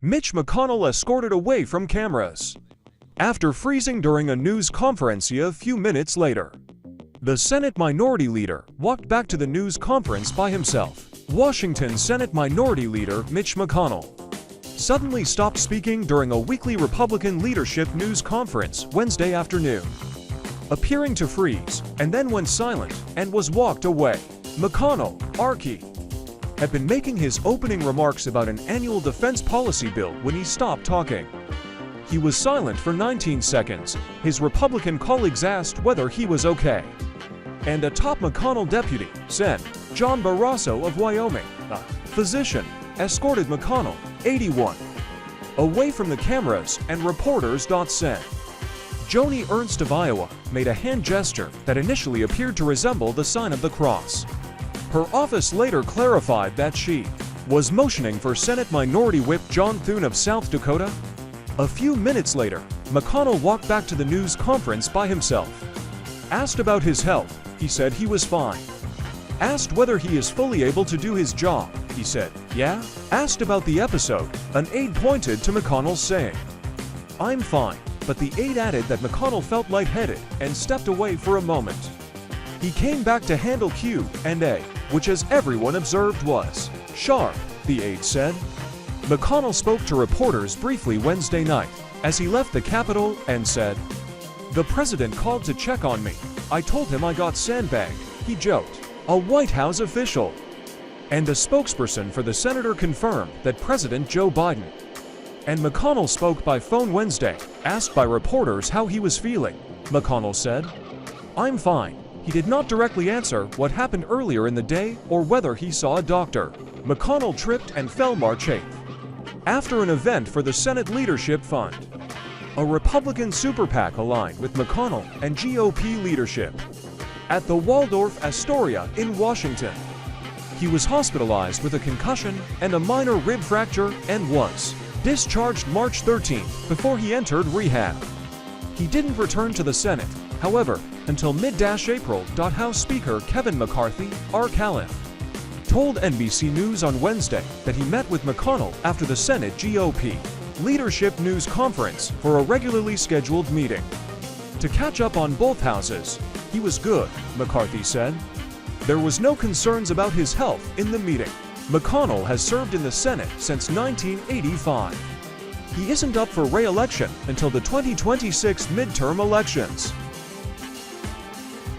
Mitch McConnell escorted away from cameras after freezing during a news conferencea a few minutes later. The Senate Minority Leader walked back to the news conference by himself. Washington Senate Minority Leader Mitch McConnell suddenly stopped speaking during a weekly Republican leadership news conference Wednesday afternoon, appearing to freeze, and then went silent and was walked away. McConnell, RK, had been making his opening remarks about an annual defense policy bill when he stopped talking. He was silent for 19 seconds. His Republican colleagues asked whether he was okay. And a top McConnell deputy, Sen. John Barrasso of Wyoming, a physician, escorted McConnell, 81, away from the cameras and reporters. Sen. Joni Ernst of Iowa made a hand gesture that initially appeared to resemble the sign of the cross. Her office later clarified that she was motioning for Senate Minority Whip John Thune of South Dakota. A few minutes later, McConnell walked back to the news conference by himself. Asked about his health, he said he was fine. Asked whether he is fully able to do his job, he said, yeah. Asked about the episode, an aide pointed to McConnell saying, I'm fine, but the aide added that McConnell felt lightheaded and stepped away for a moment. He came back to handle Q&A, which as everyone observed was sharp, the aide said. McConnell spoke to reporters briefly Wednesday night as he left the Capitol and said, the president called to check on me. I told him I got sandbagged, he joked. A White House official and a spokesperson for the senator confirmed that President Joe Biden and McConnell spoke by phone Wednesday. Asked by reporters how he was feeling, McConnell said, I'm fine. He did not directly answer what happened earlier in the day or whether he saw a doctor. McConnell tripped and fell March 8th after an event for the Senate Leadership Fund, a Republican super PAC aligned with McConnell and GOP leadership, at the Waldorf Astoria in Washington. He was hospitalized with a concussion and a minor rib fracture and was discharged March 13th before he entered rehab. He didn't return to the Senate, however, until mid-April. House Speaker Kevin McCarthy, R. told NBC News on Wednesday that he met with McConnell after the Senate GOP Leadership News Conference for a regularly scheduled meeting. To catch up on both houses, he was good, McCarthy said. There was no concerns about his health in the meeting. McConnell has served in the Senate since 1985. He isn't up for re-election until the 2026 midterm elections.